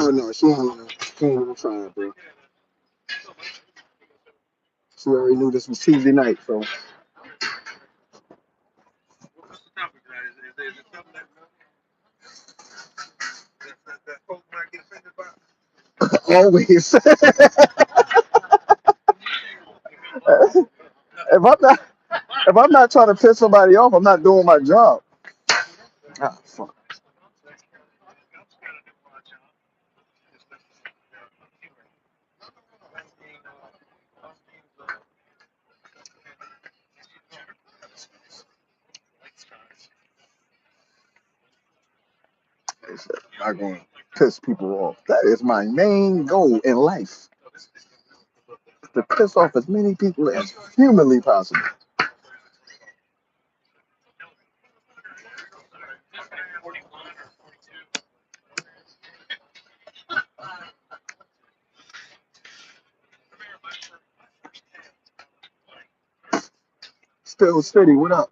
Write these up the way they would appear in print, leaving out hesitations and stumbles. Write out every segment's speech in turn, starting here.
Oh no, she ain't even trying, bro. She already knew this was Tuesday night, so always. if I'm not if I'm not trying to piss somebody off, I'm not doing my job. Ah, fuck. I'm not going to piss people off. That is my main goal in life. To piss off as many people as humanly possible. Still steady, what up?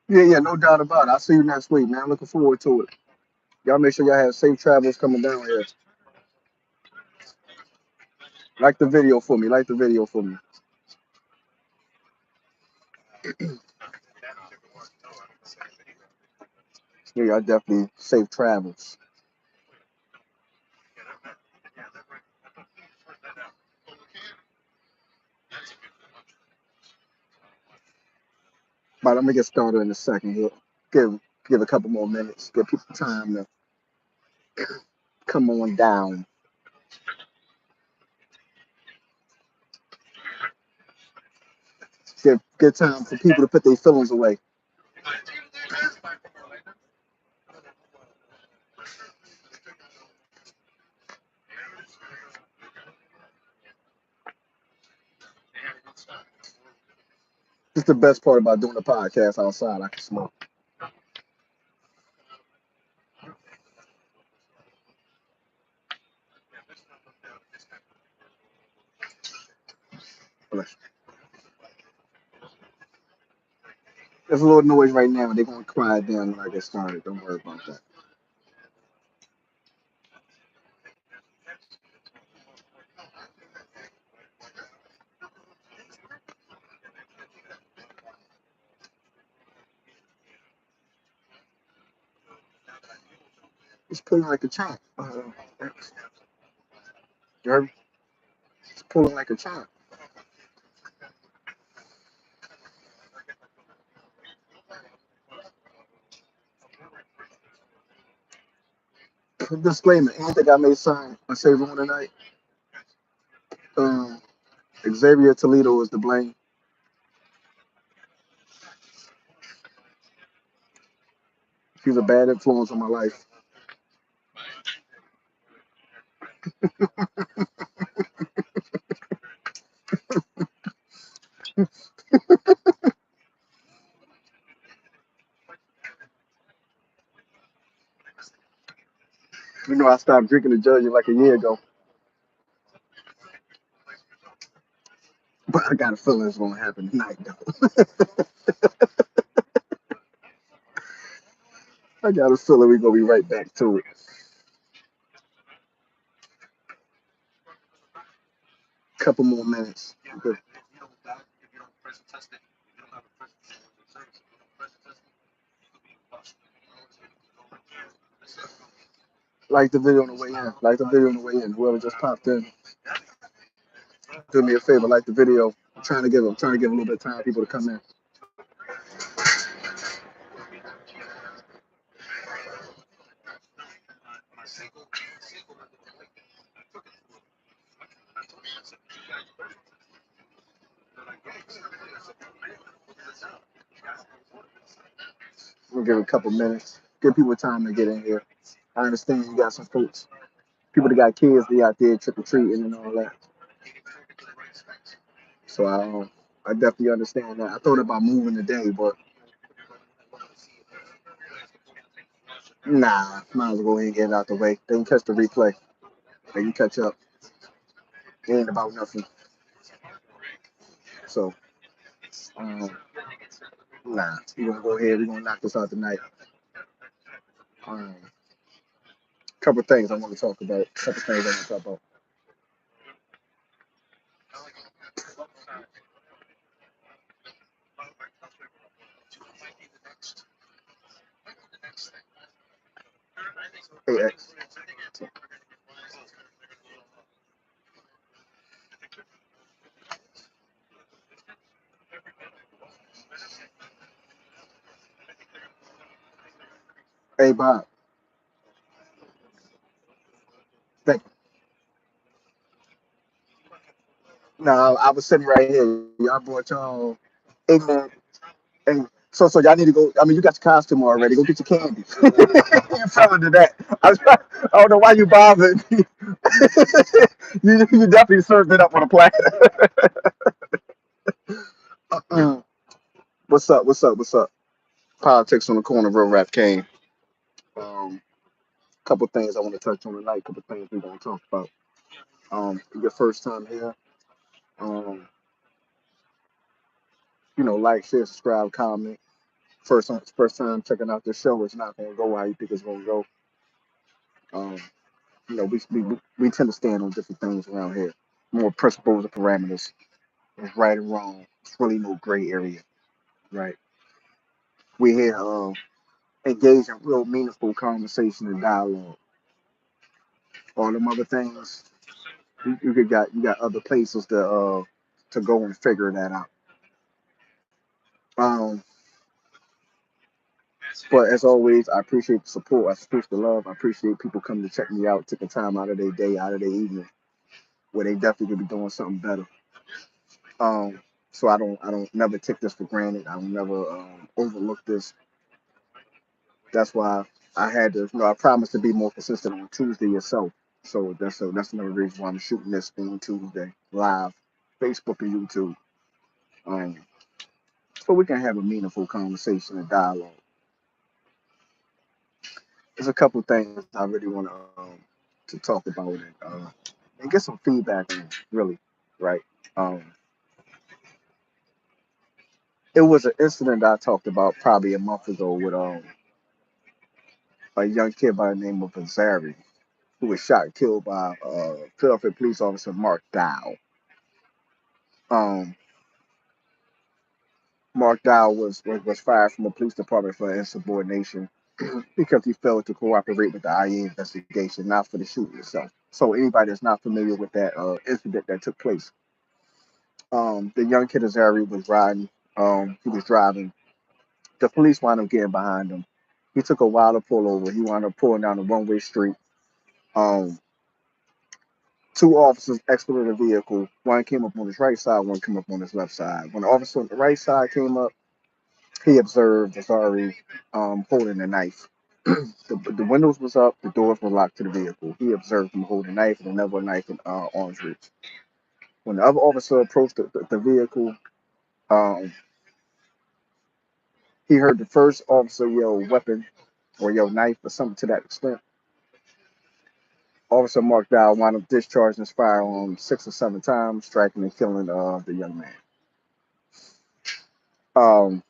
Yeah, yeah, no doubt about it. I'll see you next week, man. I'm looking forward to it. Y'all make sure y'all have safe travels coming down here. Like the video for me. Like the video for me. Yeah, y'all definitely safe travels. But I'm gonna get started in a second here. Give a couple more minutes. Give people time to come on down. Give time for people to put their feelings away. It's the best part about doing a podcast outside. I can smoke. There's a little noise right now. They're gonna quiet down when I get started. Don't worry about that. It's pulling like a champ. You heard me? It's pulling like a champ. Disclaimer: anything I may sign or say wrong tonight, um, Xavier Toledo is to blame. He's a bad influence on my life. You know, I stopped drinking the judge like a year ago, but I got a feeling it's gonna happen tonight, though. I got a feeling we're gonna be right back to it. Couple more minutes. Okay. Like the video on the way in. Like the video on the way in. Whoever just popped in, do me a favor. Like the video. I'm trying to give a little bit of time for people to come in. We'll give it a couple minutes. Give people time to get in here. I understand you got some folks, people that got kids, they out there trick or treating and all that. So I definitely understand that. I thought about moving today, but nah, might as well go ahead and get it out the way. They can catch the replay. They can catch up. It ain't about nothing. So nah, we gonna go ahead. We gonna knock this out tonight. Um, couple things I want to talk about. Couple things I want to talk about. Hey, hey, Bob. Thank. Nah, I was sitting right here. Y'all brought y'all ignorant. And so y'all need to go. I mean, you got your costume already. Go get your candy. You fell into that. I don't know why you bothered. You definitely served it up on a platter. What's up? What's up? What's up? Politics on the corner. Real rap came. Um, couple things I want to touch on tonight. Couple things we're gonna talk about. Your first time here. Um, like, share, subscribe, comment. First time checking out the show. It's not gonna go how you think it's gonna go. Um, we tend to stand on different things around here. More principles and parameters. It's right and wrong. It's really no gray area, right? We here engage in real meaningful conversation and dialogue. All them other things, you got other places to go and figure that out. Um, but as always, I appreciate the support. I appreciate the love. I appreciate people coming to check me out, taking time out of their day, out of their evening, where they definitely could be doing something better. Um, so I don't never take this for granted. I don't never overlook this. That's why I had to, I promised to be more consistent on Tuesday yourself. So that's another reason why I'm shooting this thing Tuesday live, Facebook and YouTube, um, so we can have a meaningful conversation and dialogue. There's a couple things I really want to talk about and get some feedback on, really, right? Um, it was an incident I talked about probably a month ago with a young kid by the name of Azari, who was shot and killed by Philadelphia police officer Mark Dow. Um, Mark Dow was fired from the police department for insubordination because he failed to cooperate with the IA investigation, not for the shooting itself. So anybody that's not familiar with that incident that took place, the young kid Azari was riding. He was driving. The police wound up getting behind him. He took a while to pull over. He wound up pulling down a one-way street. Um, Two officers exited the vehicle. One came up on his right side, one came up on his left side. When the officer on the right side came up, he observed Azari holding a knife. The windows was up, the doors were locked to the vehicle. He observed him holding a knife and another knife in arm's reach. When the other officer approached the vehicle, um, he heard the first officer yell weapon or yell knife or something to that extent. Officer Mark Dow wound up discharging his firearm 6 or 7 times, striking and killing the young man. Um,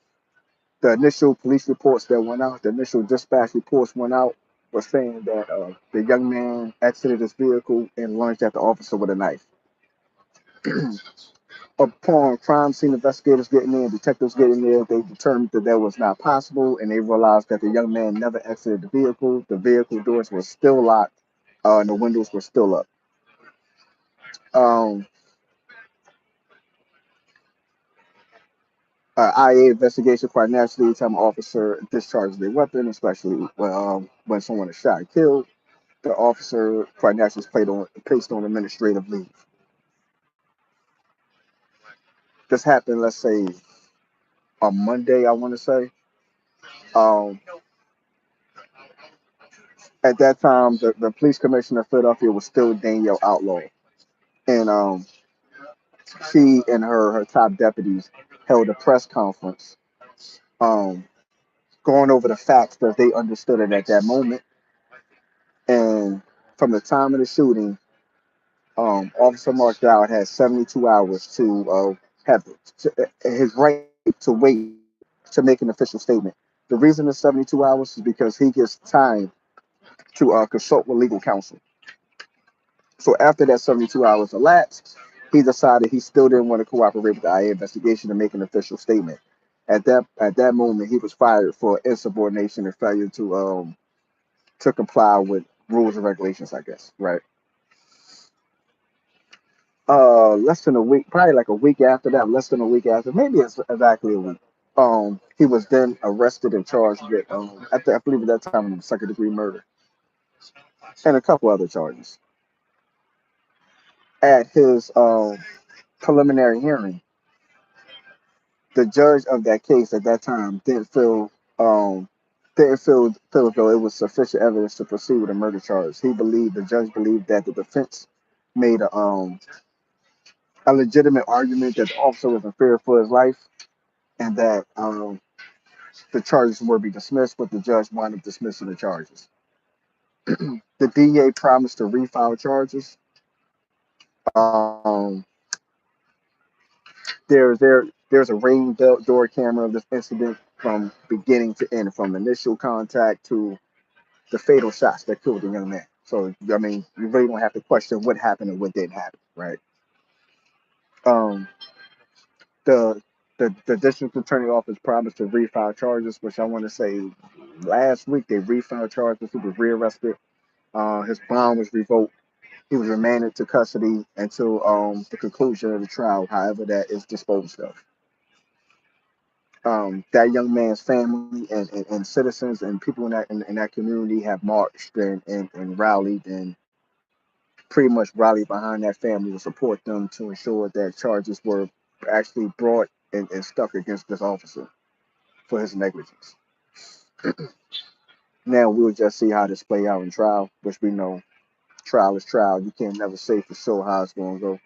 the initial police reports that went out, the initial dispatch reports went out, was saying that the young man exited his vehicle and lunged at the officer with a knife. Upon crime scene investigators getting there, detectives getting there, they determined that that was not possible, and they realized that the young man never exited the vehicle. The vehicle doors were still locked, and the windows were still up. Um, IA investigation quite naturally, time officer discharges their weapon, especially when someone is shot and killed. The officer quite naturally is placed on administrative leave. This happened, let's say, on Monday, I want to say. Um, at that time, the police commissioner of Philadelphia was still Danielle Outlaw, and she and her top deputies held a press conference, um, going over the facts that they understood it at that moment. And from the time of the shooting, Officer Mark Dowd had 72 hours to have his right to wait to make an official statement. The reason it's 72 hours is because he gets time to consult with legal counsel. So after that 72 hours elapsed, he decided he still didn't want to cooperate with the IA investigation and make an official statement. At that moment, he was fired for insubordination and failure to comply with rules and regulations. I guess, right? Less than a week, probably like a week after that, less than a week after, maybe it's exactly a week. He was then arrested and charged with, I believe at that time, it was second degree murder and a couple other charges. At his preliminary hearing, the judge of that case at that time um didn't feel as though it was sufficient evidence to proceed with a murder charge. The judge believed that the defense made a legitimate argument that the officer was in fear for his life, and that the charges were be dismissed, but the judge wound up dismissing the charges. The DA promised to refile charges. Um, there's a door camera of this incident from beginning to end, from initial contact to the fatal shots that killed the young man. So I mean, you really don't have to question what happened and what didn't happen, right? Um, the the district attorney office promised to refile charges, which I want to say last week they refiled charges. He was rearrested. His bond was revoked. He was remanded to custody until the conclusion of the trial, however that is disposed of. That young man's family and citizens and people in that community have marched and rallied and pretty much rallied behind that family to support them to ensure that charges were actually brought and stuck against this officer for his negligence. Now we'll just see how this play out in trial, which we know trial is trial. You can't never say for sure how it's going to go.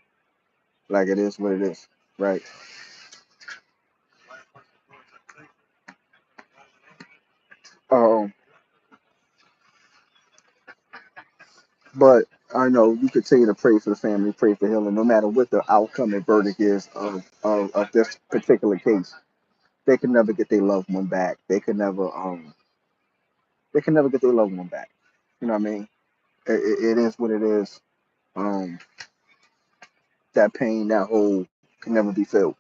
Like it is what it is, right? Um, but I know you continue to pray for the family, pray for healing, no matter what the outcome and verdict is of this particular case. They can never get their loved one back. They can never get their loved one back. You know what I mean? It is what it is. Um, that pain, that hole can never be filled,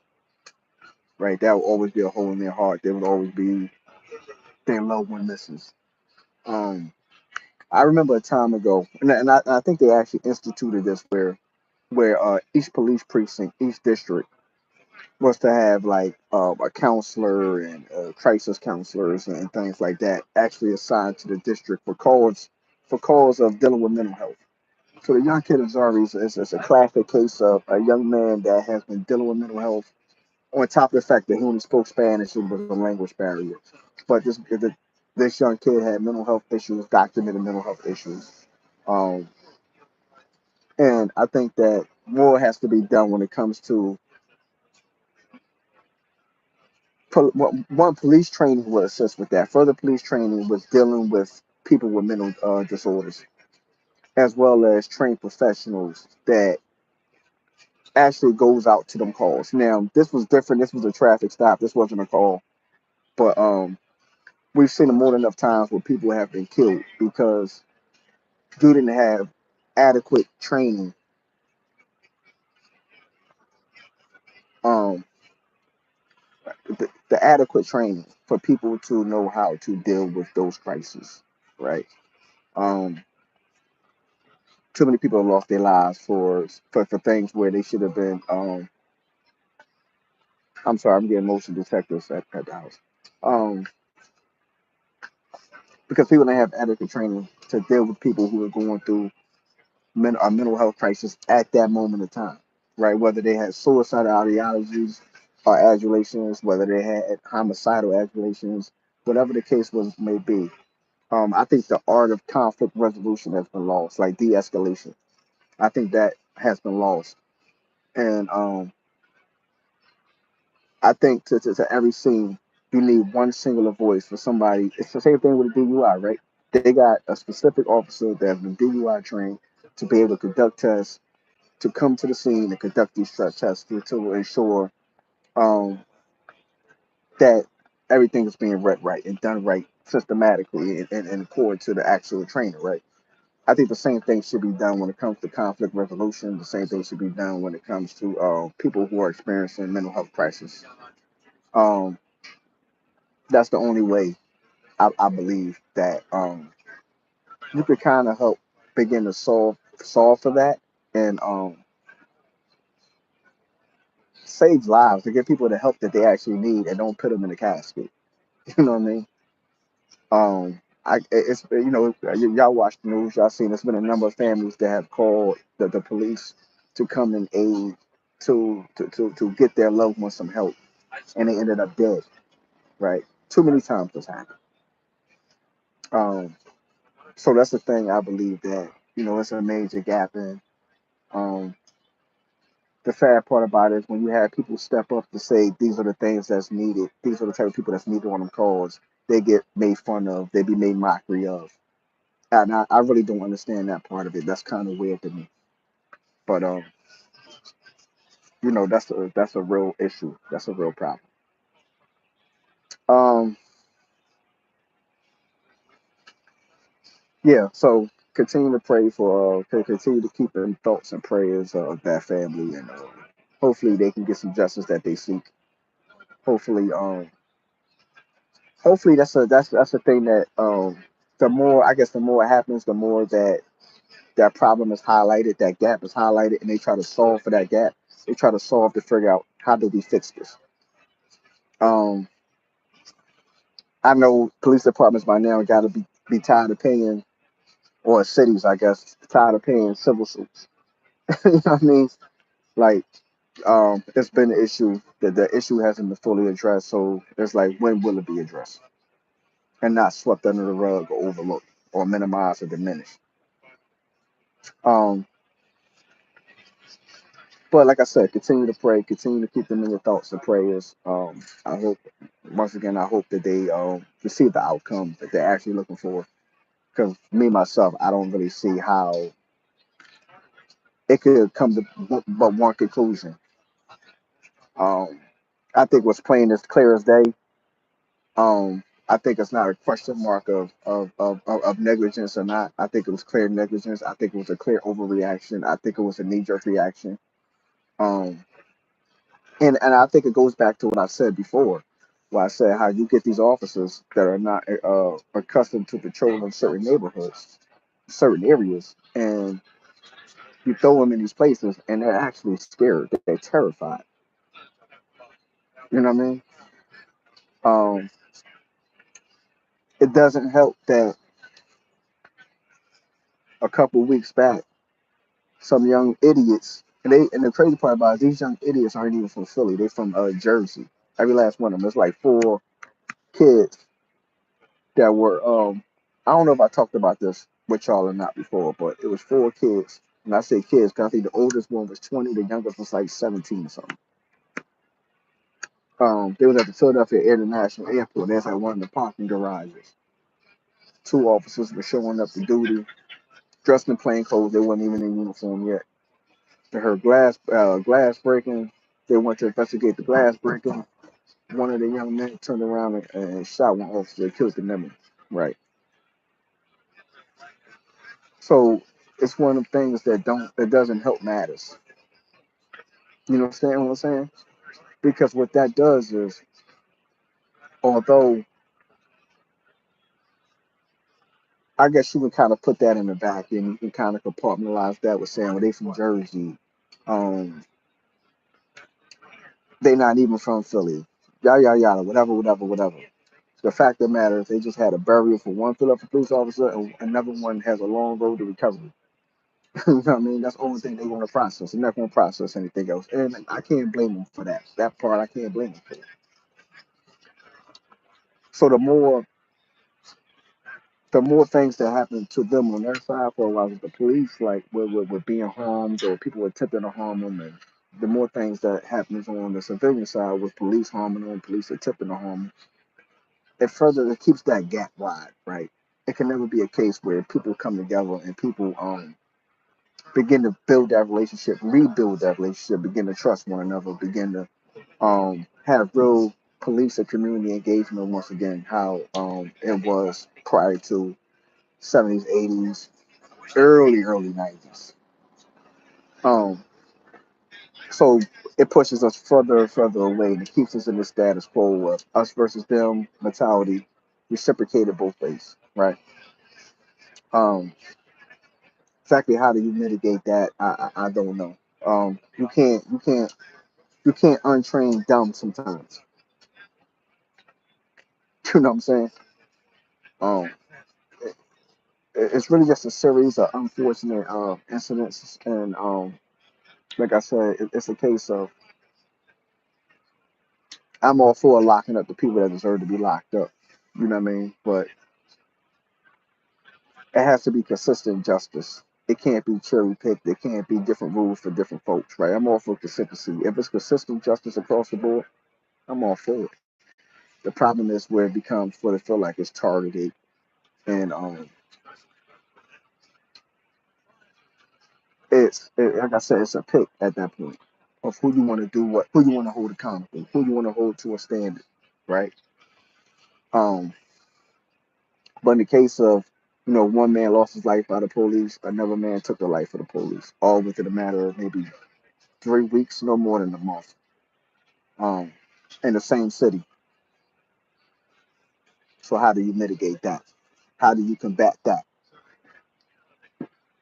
right? That will always be a hole in their heart. There will always be their loved one misses. Um, I remember a time ago, and I think they actually instituted this where each police precinct, each district was to have like a counselor and crisis counselors and things like that actually assigned to the district for cause of dealing with mental health. So the young kid of Zari is a classic case of a young man that has been dealing with mental health. On top of the fact that he only spoke Spanish, it was a language barrier. But this young kid had mental health issues, documented mental health issues. Um, and I think that more has to be done when it comes to one, police training will assist with that. Further police training was dealing with people with mental disorders, as well as trained professionals that actually goes out to them calls. Now, this was different. This was a traffic stop. This wasn't a call, but we've seen it more than enough times where people have been killed because due didn't have adequate training, um, the adequate training for people to know how to deal with those crises, right? Um, Too many people have lost their lives for things where they should have been. I'm sorry, I'm getting motion detectors at the house. Um, because people didn't have adequate training to deal with people who are going through a mental health crisis at that moment in time, right? Whether they had suicidal ideologies or adulations, whether they had homicidal adulations, whatever the case was may be. I think the art of conflict resolution has been lost, like de-escalation. I think that has been lost, and I think to every scene, you need one singular voice for somebody. It's the same thing with a DUI, right? They got a specific officer that has been DUI trained to be able to conduct tests, to come to the scene and conduct these stress tests to ensure um, that everything is being read right and done right systematically and according to the actual trainer, right? I think the same thing should be done when it comes to conflict resolution. The same thing should be done when it comes to people who are experiencing mental health crisis. Um, that's the only way I believe that you could kind of help begin to solve for that and save lives to give people the help that they actually need and don't put them in a casket. You know what I mean? It's y'all watch the news, y'all seen there's been a number of families that have called the police to come and aid to get their loved ones some help, and they ended up dead. Right? Too many times this happened. Um, so that's the thing I believe that it's a major gap in. Um, the sad part about it is when you have people step up to say these are the things that's needed, these are the type of people that's needed on them calls, they get made fun of, they be made mockery of. And I really don't understand that part of it. That's kind of weird to me. But that's a real issue. That's a real problem. Um, yeah. So continue to pray for, continue to keep in thoughts and prayers of that family, and hopefully they can get some justice that they seek. Hopefully, hopefully that's a thing that the more I guess the more it happens, the more that problem is highlighted, that gap is highlighted, and they try to solve for that gap. They try to solve to figure out how do we fix this. Um, I know police departments by now got to be tired of paying, or cities, I guess, tired of paying civil suits. You know what I mean? Like, it's been an issue that the issue hasn't been fully addressed. So it's like, when will it be addressed and not swept under the rug or overlooked or minimized or diminished? Um, but like I said, continue to pray, continue to keep them in your thoughts and prayers. I hope, once again, I hope that they receive the outcome that they're actually looking for. Because me myself, I don't really see how it could come to but one conclusion. Um, I think what's plain as clear as day. I think it's not a question mark of negligence or not. I think it was clear negligence. I think it was a clear overreaction. I think it was a knee jerk reaction. Um, and I think it goes back to what I said before, where I said how you get these officers that are not accustomed to patrolling certain neighborhoods, certain areas, and you throw them in these places, and they're actually scared. They're terrified. You know what I mean? Um, it doesn't help that a couple weeks back, some young idiots, and the crazy part about it, these young idiots aren't even from Philly. They're from Jersey. Every last one of them. There's like four kids that were I don't know if I talked about this with y'all or not before, but it was four kids. And I say kids because I think the oldest one was 20, the youngest was like 17 or something. They was at the Philadelphia International Airport. There's like one of the parking garages. Two officers were showing up to duty, dressed in plain clothes. They weren't even in uniform yet. They heard glass breaking. They went to investigate the glass breaking. One of the young men turned around and shot one officer, killed the member. Right. So it's one of the things that doesn't help matters. You understand what I'm saying? Because what that does is, although I guess you can kind of put that in the back and you can kind of compartmentalize that with saying, well, they from Jersey. Um, they not even from Philly. Yada yada yada, whatever, whatever, whatever. The fact of the matter is they just had a burial for one Philadelphia police officer and another one has a long road to recovery. You know what I mean? That's the only thing they want to process. They're not going to process anything else. And I can't blame them for that. That part I can't blame them for. So the more things that happen to them on their side for a while with the police, like with being harmed or people attempting to harm them, and the more things that happens on the civilian side with police harming them, police attempting to harm them, it keeps that gap wide, right? It can never be a case where people come together and people begin to build that relationship, rebuild that relationship, begin to trust one another, begin to have real police and community engagement once again, how it was prior to 70s, 80s, early 90s. Um, so it pushes us further and further away and it keeps us in the status quo of us versus them mentality, reciprocated both ways, right? Um, exactly how do you mitigate that? I don't know. You can't untrain dumb sometimes. You know what I'm saying? Um, it, it's really just a series of unfortunate incidents, and like I said, it's a case of I'm all for locking up the people that deserve to be locked up. You know what I mean? But it has to be consistent justice. It can't be cherry picked. It can't be different rules for different folks, right? I'm all for consistency. If it's consistent justice across the board, I'm all for it. The problem is where it becomes what it feel like it's targeted, and like I said, it's a pick at that point of who you want to do what, who you want to hold accountable, who you want to hold to a standard, right? Um, but in the case of, one man lost his life by the police, another man took the life of the police, all within a matter of maybe 3 weeks, no more than a month, um, in the same city. So how do you mitigate that? How do you combat that?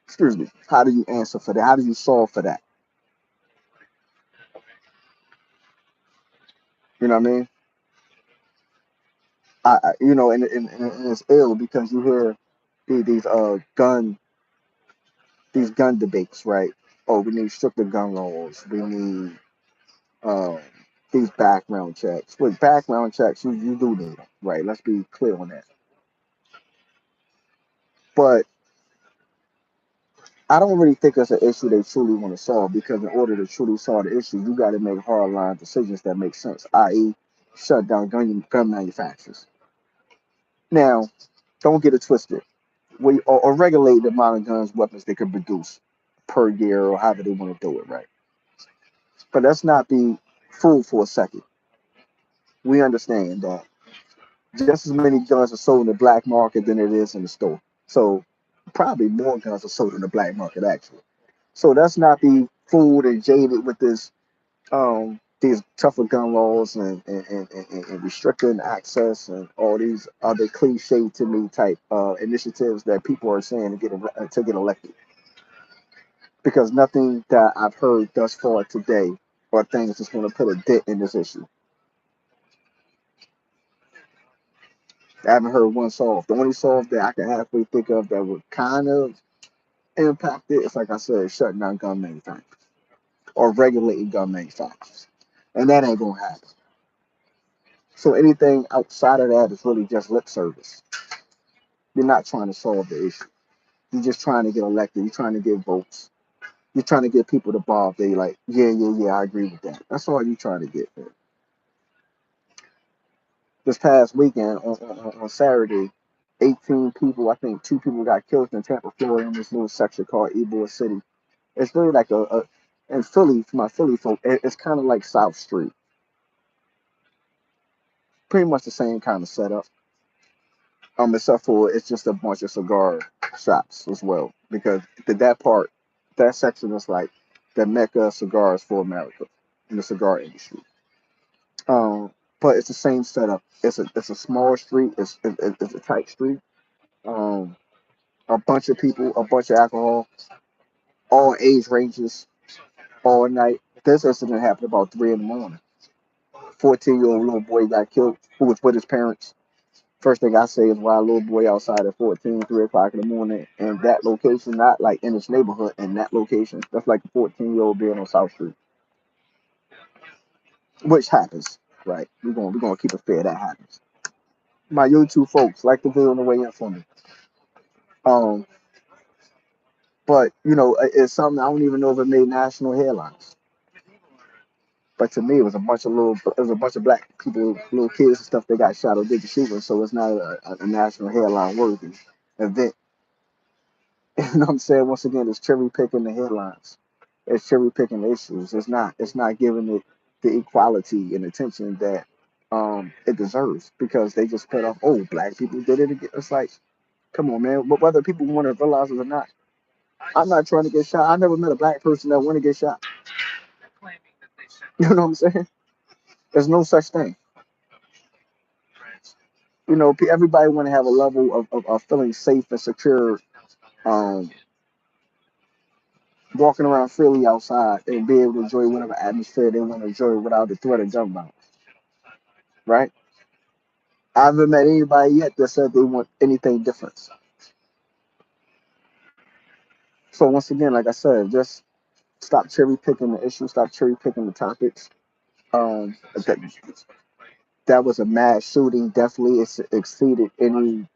Excuse me. How do you answer for that? How do you solve for that? You know what I mean? And it's ill because you hear these gun debates, right? Oh, we need stricter gun laws. We need um, these background checks. With background checks, you do need them, right? Let's be clear on that. But I don't really think it's an issue they truly want to solve because in order to truly solve the issue, you got to make hard line decisions that make sense, i.e., shut down gun manufacturers. Now, don't get it twisted. Or regulate the amount of guns, weapons they can produce per year or however they want to do it, right? But let's not be fooled for a second. We understand that just as many guns are sold in the black market than it is in the store. So probably more guns are sold in the black market actually. So let's not be fooled and jaded with these tougher gun laws and restricting access and all these other cliche to me type initiatives that people are saying to get elected. Because nothing that I've heard thus far today are things that's going to put a dent in this issue. I haven't heard one solve. The only solve that I can halfway think of that would kind of impact it is, like I said, shutting down gun manufacturers or regulating gun manufacturers. And that ain't going to happen. So anything outside of that is really just lip service. You're not trying to solve the issue. You're just trying to get elected. You're trying to get votes. You're trying to get people to bob. They like, yeah, yeah, yeah, I agree with that. That's all you're trying to get. Man. This past weekend on Saturday, 18 people, I think two people got killed in Tampa, Florida, in this little section called Ybor City. It's really like in Philly, for my Philly folk, it's kind of like South Street. Pretty much the same kind of setup. Except for it's just a bunch of cigar shops as well. Because that section is like the mecca of cigars for America in the cigar industry. Um, but it's the same setup. It's a small street. It's a tight street. Um, a bunch of people, a bunch of alcohol, all age ranges, all night. This incident happened about 3 in the morning. 14-year-old little boy got killed who was with his parents. First thing I say is why a little boy outside at 14, 3 o'clock in the morning, and that location, not like in his neighborhood, in that location. That's like a 14-year-old being on South Street, which happens, right? We're gonna keep it fair. That happens. my YouTube folks like the video on the way in for me. Um, but it's something I don't even know if it made national headlines. But to me, it was a bunch of black people, little kids and stuff that got shot or did the shooting. So it's not a national headline worthy event. You know what I'm saying? Once again, it's cherry picking the headlines. It's cherry picking the issues. It's not giving it the equality and attention that it deserves because they just put off, oh, black people did it again. It's like, come on, man. But whether people want to realize it or not, I'm not trying to get shot. I never met a black person that want to get shot. You know what I'm saying? There's no such thing. Everybody want to have a level of feeling safe and secure, um, walking around freely outside and be able to enjoy whatever atmosphere they want to enjoy without the threat of gun violence, right? I haven't met anybody yet that said they want anything different. So once again, like I said, just stop cherry picking the issues, stop cherry picking the topics. That, that was a mass shooting. Definitely, it's exceeded any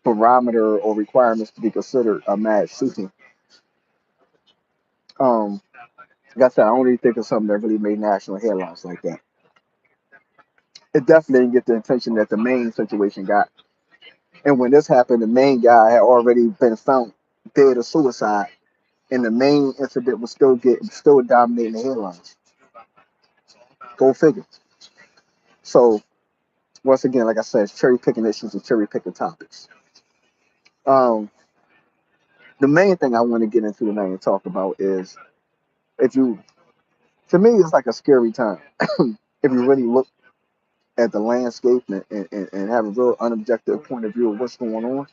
barometer or requirements to be considered a mass shooting. Um, like I said, I don't really think of something that really made national headlines like that. It definitely didn't get the attention that the main situation got. And when this happened, the main guy had already been found dead of suicide, and the main incident was still dominating the headlines. Go figure. So once again, like I said, it's cherry picking issues and cherry picking topics. Um, the main thing I want to get into tonight and talk about is if you, to me, it's like a scary time. If you really look at the landscape and have a real unobjective point of view of what's going on,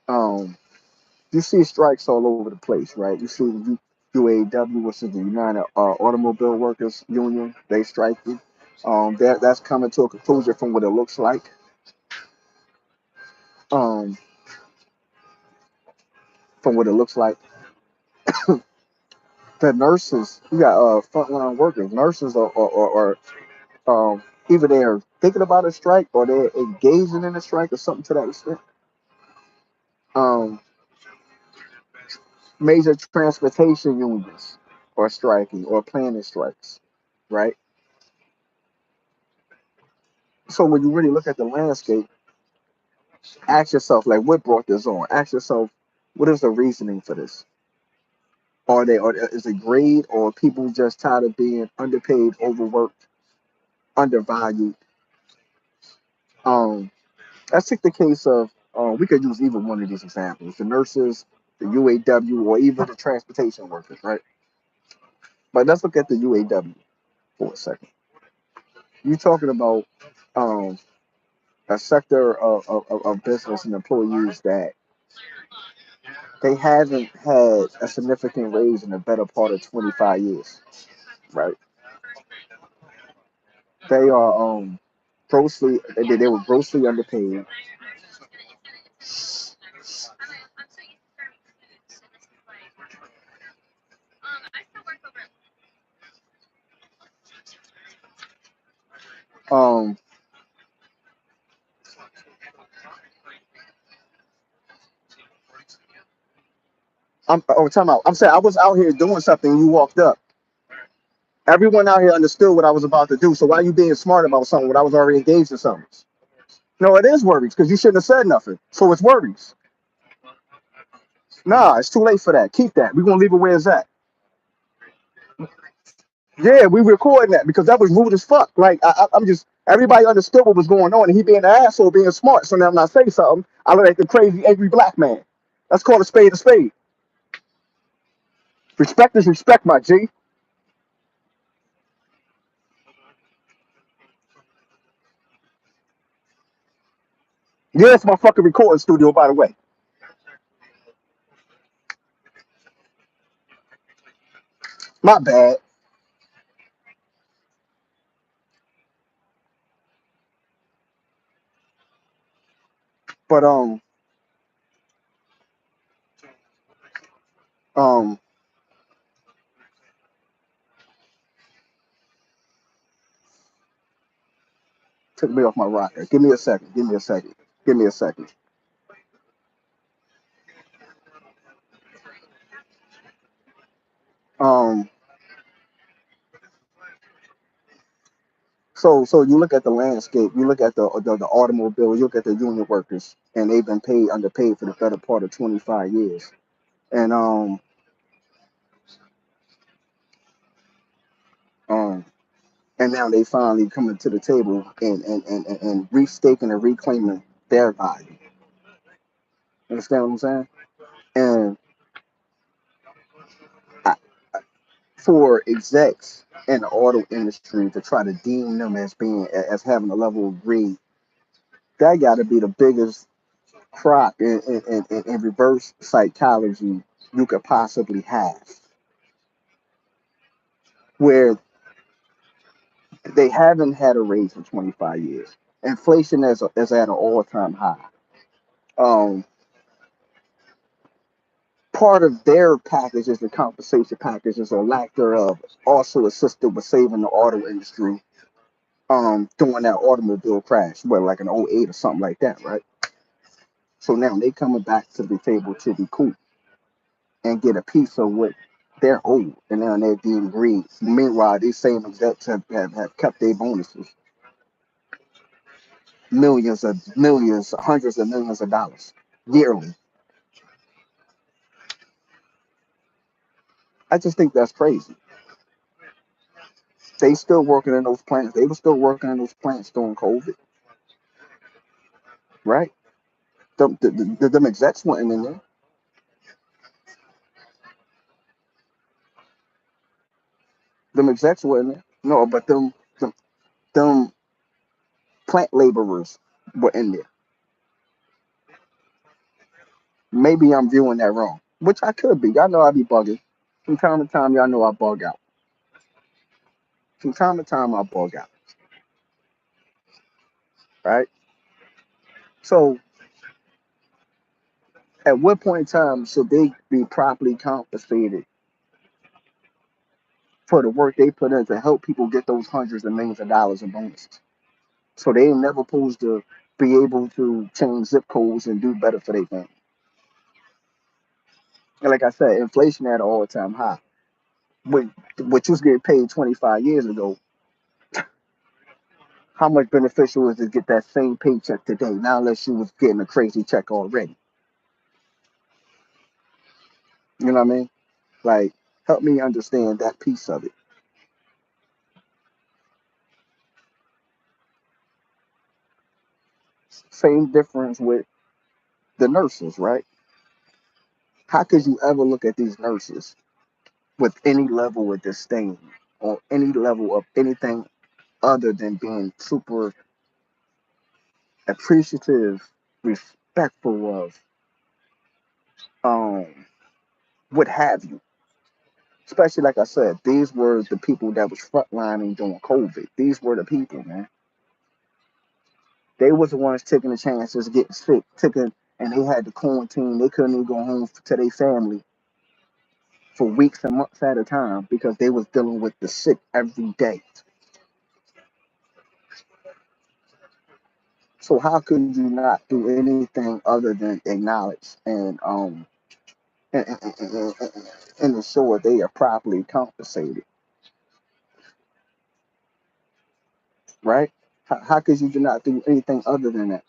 um, you see strikes all over the place, right? You see the UAW, which is the United Automobile Workers Union, they striking. That's coming to a conclusion from what it looks like. Um, from what it looks like, the nurses, you got frontline workers. Nurses are either they're thinking about a strike or they're engaging in a strike or something to that extent. Um, Major transportation unions are striking or planning strikes, right? So when you really look at the landscape, ask yourself, like, what brought this on? Ask yourself, what is the reasoning for this? Or is it greed, or people just tired of being underpaid, overworked, undervalued? Um, let's take the case of we could use either one of these examples: the nurses, the UAW, or even the transportation workers, right? But let's look at the UAW for a second. You're talking about um, a sector of business and employees that they haven't had a significant raise in the better part of 25 years, right? They are they were grossly underpaid. Um, Time out. I'm saying I was out here doing something. You walked up. Everyone out here understood what I was about to do. So why are you being smart about something when I was already engaged in something? No, it is worries because you shouldn't have said nothing. So it's worries. Nah, it's too late for that. Keep that. We're gonna leave it where it's at. Yeah, we recording that because that was rude as fuck. Like I'm just everybody understood what was going on, and he being an asshole, being smart. So now when I say something, I look like the crazy angry black man. Let's call a spade a spade. Respect is respect, my G. Yeah, it's my fucking recording studio, by the way. My bad. But um, Took me off my rocker. Give me a second. Give me a second. Give me a second. Um, so you look at the landscape, you look at the automobile, you look at the union workers, and they've been paid underpaid for the better part of 25 years. And um and now they finally coming to the table and restaking and reclaiming their value. Understand what I'm saying? And I, for execs in the auto industry to try to deem them as being as having a level of greed, that got to be the biggest crock in reverse psychology you could possibly have, where they haven't had a raise for 25 years. Inflation is at an all-time high. Um, Part of their packages, the compensation packages or lack thereof, also assisted with saving the auto industry during that automobile crash, well, like an '08 or something like that, right? So now they coming back to the table to recoup and get a piece of what they're owed, and now they're being greedy. Meanwhile, these same execs have kept their bonuses, millions, hundreds of millions of dollars yearly. I just think that's crazy. They still working in those plants. They were still working in those plants during COVID, right? Them execs weren't in there. Them execs weren't in there. No, but them plant laborers were in there. Maybe I'm viewing that wrong, which I could be. Y'all know I be bugging. From time to time, y'all know I bug out. From time to time, I bug out, right? So, at what point in time should they be properly compensated for the work they put in to help people get those hundreds of millions of dollars in bonuses? So they ain't never supposed to be able to change zip codes and do better for their family. And like I said, inflation at an all-time high. What what you was getting paid 25 years ago, how much beneficial is it to get that same paycheck today? Now, unless you was getting a crazy check already. You know what I mean? Like, help me understand that piece of it. Same difference with the nurses, right? How could you ever look at these nurses with any level of disdain or any level of anything other than being super appreciative, respectful of, um, what have you? Especially like I said, these were the people that was frontlining during COVID. These were the people, man. They was the ones taking the chances, getting sick, taking, and they had to quarantine. They couldn't even go home to their family for weeks and months at a time because they was dealing with the sick every day. So how could you not do anything other than acknowledge and ensure they are properly compensated, right? How could you not do anything other than that?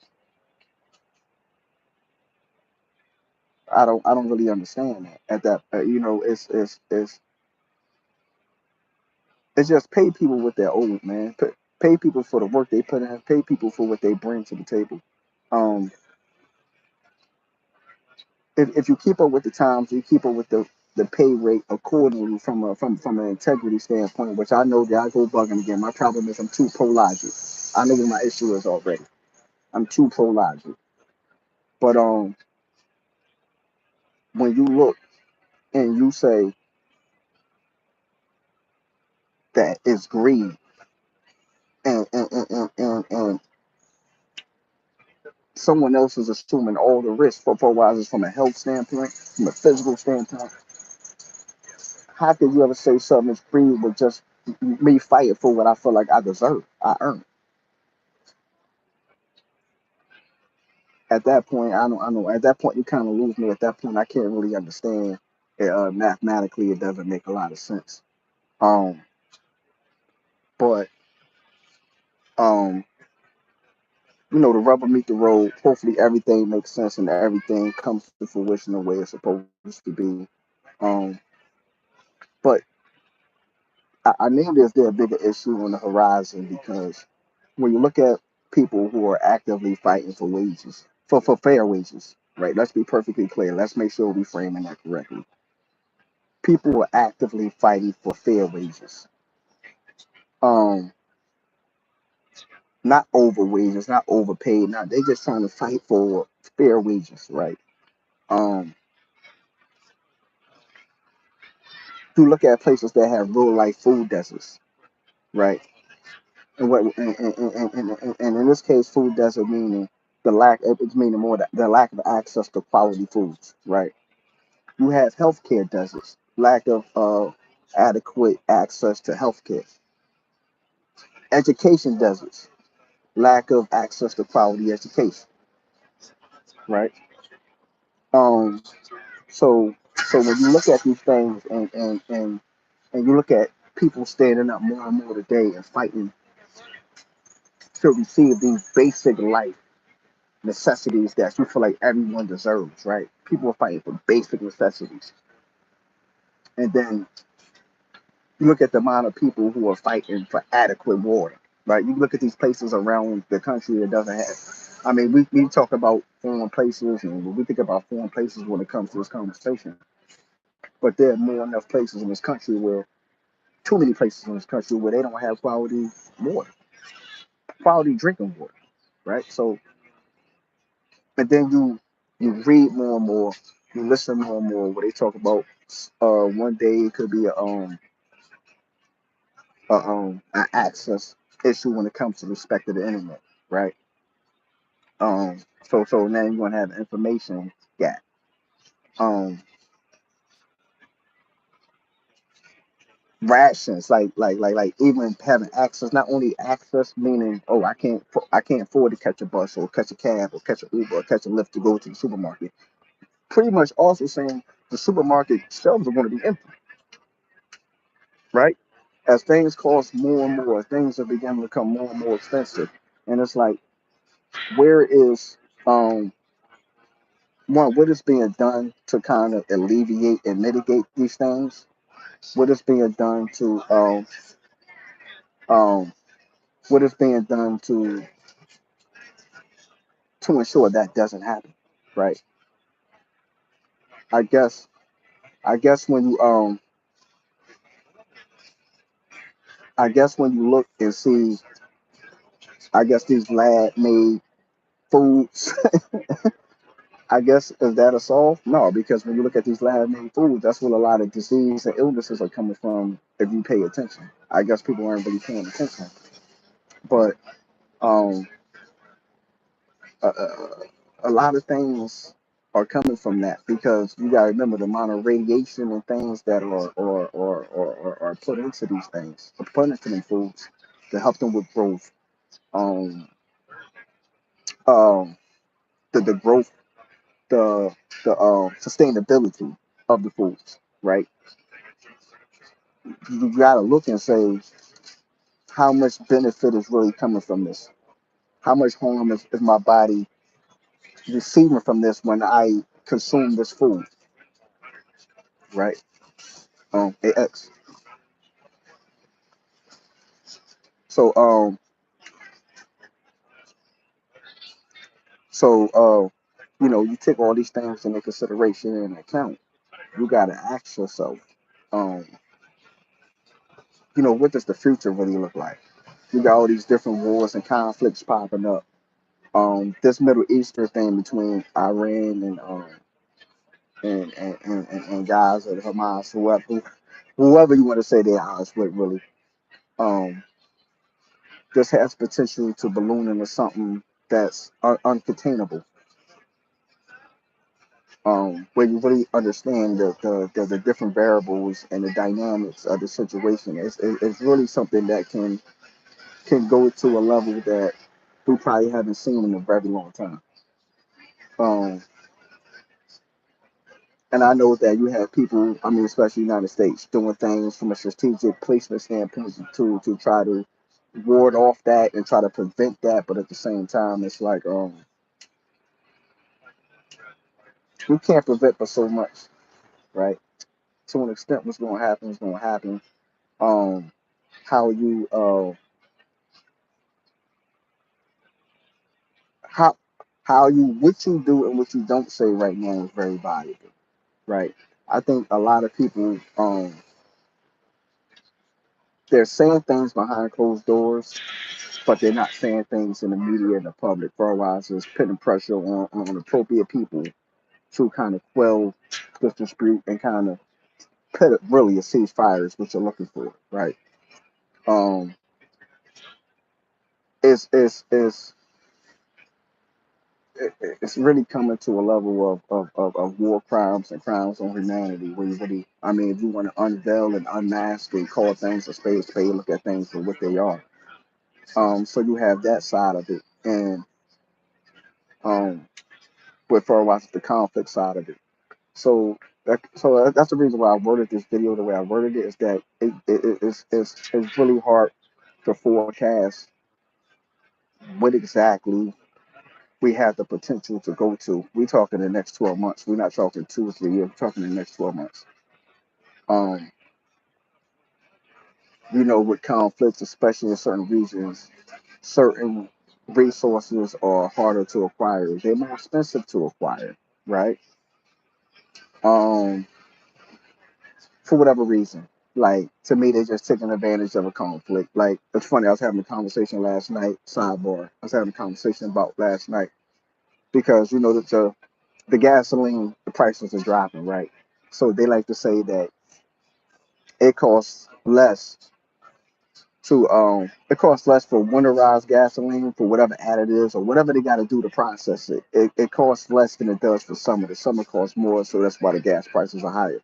I don't really understand that. At that, it's just pay people what they're owed, man. Pay people for the work they put in. Pay people for what they bring to the table. Um, if you keep up with the times, you keep up with the pay rate accordingly from an integrity standpoint, which I know that I go bugging again. My problem is I'm too pro logic. I know what my issue is already. I'm too pro logic. But when you look and you say that it's greed and someone else is assuming all the risk for wise from a health standpoint, from a physical standpoint, how could you ever say something is greed with just me fighting for what I feel like I deserve, I earn? At that point, I know. At that point, you kind of lose me. At that point, I can't really understand. It, mathematically, it doesn't make a lot of sense. Um, but um, the rubber meet the road. Hopefully, everything makes sense and everything comes to fruition the way it's supposed to be. Um, but I named is there a bigger issue on the horizon because when you look at people who are actively fighting for wages, for fair wages, right? Let's be perfectly clear. Let's make sure we framing that correctly. People are actively fighting for fair wages. Um, not over wages, not overpaid. Not they just trying to fight for fair wages, right? Um, you look at places that have real life food deserts, right? And what and in this case, food desert meaning the lack. It's meaning more the lack of access to quality foods, right? You have healthcare deserts, lack of adequate access to healthcare. Education deserts, lack of access to quality education, right? Um, so so when you look at these things and you look at people standing up more and more today and fighting to receive these basic life necessities that you feel like everyone deserves, right? People are fighting for basic necessities. And then you look at the amount of people who are fighting for adequate water, right? You look at these places around the country that doesn't have. I mean, we talk about foreign places and we think about foreign places when it comes to this conversation, but there are more enough places in this country where too many places in this country where they don't have quality water, quality drinking water, right? So, and then you read more and more, you listen more and more where they talk about one day it could be an access issue when it comes to respect to the internet, right? So now you're gonna have information gap. Um, rations like even having access, not only access meaning oh I can't afford to catch a bus or catch a cab or catch an Uber or catch a Lyft to go to the supermarket. Pretty much also saying the supermarket shelves are going to be empty, right? As things cost more and more, things are beginning to become more and more expensive, and it's like where is um what is being done to kind of alleviate and mitigate these things? What is being done um what is being done to ensure that doesn't happen, right? I guess I guess when you I guess when you look and see I guess these lab made foods, I guess is that a solve? No, because when you look at these lab made foods, that's where a lot of disease and illnesses are coming from if you pay attention. I guess people aren't really paying attention, but um a lot of things are coming from that because you got to remember the amount of radiation and things that are put into these things, are put into them foods to help them with growth. Um, um, the growth, the sustainability of the foods, right? You got to look and say how much benefit is really coming from this. How much harm is my body receiving from this when I consume this food, right? AX. So so you take all these things into consideration and account. You gotta ask yourself, um, what does the future really look like? You got all these different wars and conflicts popping up. This Middle Eastern thing between Iran and Gaza, and Hamas, whoever you want to say they are, with really, um, this has potential to balloon into something that's uncontainable, where you really understand the different variables and the dynamics of the situation. It's really something that can go to a level that we probably haven't seen in a very long time. Um, and I know that you have people, I mean, especially United States, doing things from a strategic placement standpoint to try to ward off that and try to prevent that. But at the same time, it's like we can't prevent but so much, right? To an extent, what's going to happen is going to happen. Um, how you how how you what you do and what you don't say right now is very valuable, right? I think a lot of people they're saying things behind closed doors, but they're not saying things in the media and the public. For a while, it's putting pressure on appropriate people to kind of quell this dispute and kind of put it really a ceasefire is what you're looking for, right? Um, it's it's really coming to a level of war crimes and crimes on humanity where you really, I mean, if you want to unveil and unmask and call things a spade, look at things for what they are. So you have that side of it, and um, with for a while, the conflict side of it. So that's the reason why I worded this video the way I worded it is that it's really hard to forecast what exactly we have the potential to go to. We talking the next 12 months. We're not talking 2 or 3 years. We're talking the next 12 months. Um, with conflicts, especially in certain regions, certain resources are harder to acquire. They're more expensive to acquire, right? Um, for whatever reason. Like to me, they're just taking advantage of a conflict. Like it's funny. I was having a conversation last night. Sidebar. I was having a conversation about last night because the gasoline the prices are dropping, right? So they like to say that it costs less it costs less for winterized gasoline for whatever additives or whatever they got to do to process it. It costs less than it does for summer. The summer costs more, so that's why the gas prices are higher.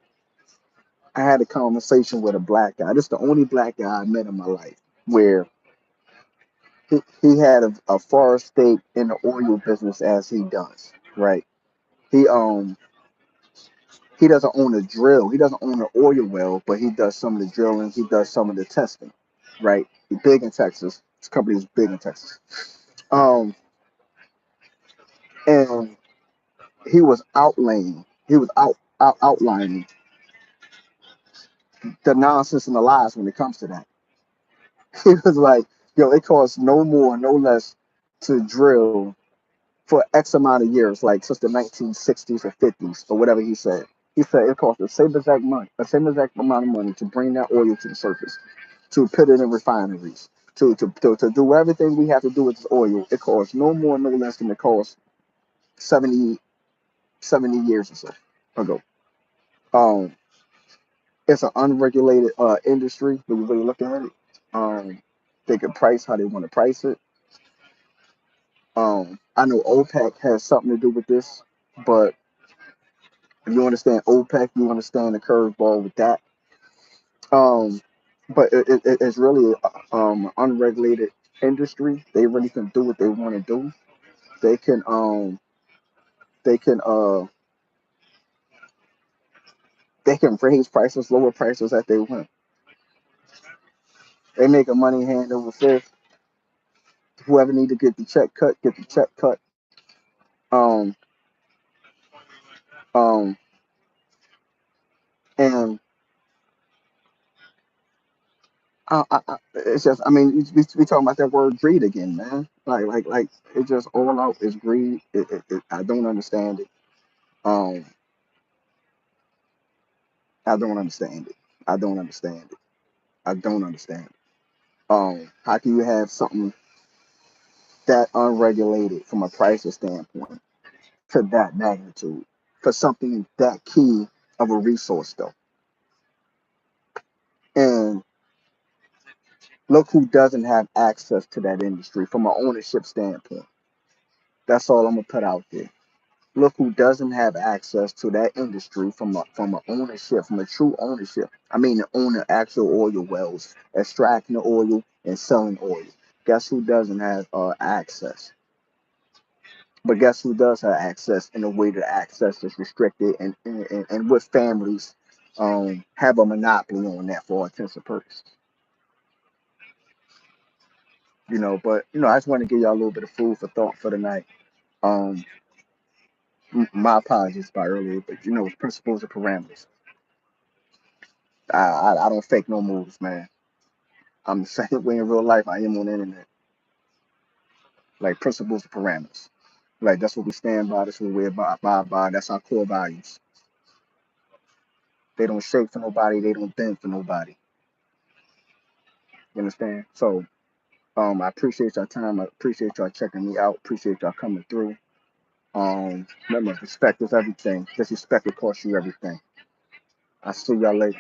I had a conversation with a black guy. This is the only black guy I met in my life where he had a forest stake in the oil business as he does, right? He he doesn't own a drill. He doesn't own an oil well, but he does some of the drilling. He does some of the testing, right? He's big in Texas. This company is big in Texas. Um, and he was outlaying. He was outlining the nonsense and the lies when it comes to that. He was like, "Yo, it costs no more, no less to drill for X amount of years, like since the 1960s or 50s or whatever he said." He said it costs the same exact amount of money to bring that oil to the surface, to put it in refineries, to do everything we have to do with this oil. It costs no more, no less than it cost 70, 70 years or so ago. Um, it's an unregulated industry when you really look at it. Um, they can price how they want to price it. I know OPEC has something to do with this, but if you understand OPEC, you understand the curveball with that. Um, but it's really unregulated industry. They really can do what they want to do. They can they can uh they can raise prices, lower prices that they want. They make a money hand over fist. Whoever need to get the check cut, get the check cut. Um um and it's just I mean we talking about that word greed again, man. Like it just all out is greed. I don't understand it. Um I don't understand it. I don't understand it. I don't understand it. How can you have something that unregulated from a pricing standpoint to that magnitude for something that key of a resource though? And look who doesn't have access to that industry from an ownership standpoint. That's all I'm gonna put out there. Look who doesn't have access to that industry from a ownership, from a true ownership. I mean, to own the actual oil wells, extracting the oil and selling oil. Guess who doesn't have access? But guess who does have access in a way that access is restricted, and with families have a monopoly on that for all intents and purposes. But I just want to give y'all a little bit of food for thought for the night. Um, my apologies about earlier, but with principles and parameters. I don't fake no moves, man. I'm the same way in real life I am on the internet. Like principles and parameters. Like that's what we stand by. That's what we abide by. That's our core values. They don't shake for nobody. They don't bend for nobody. You understand? So I appreciate your time. I appreciate y'all checking me out. Appreciate y'all coming through. Remember, respect is everything. Disrespect will cost you everything. I'll see y'all later.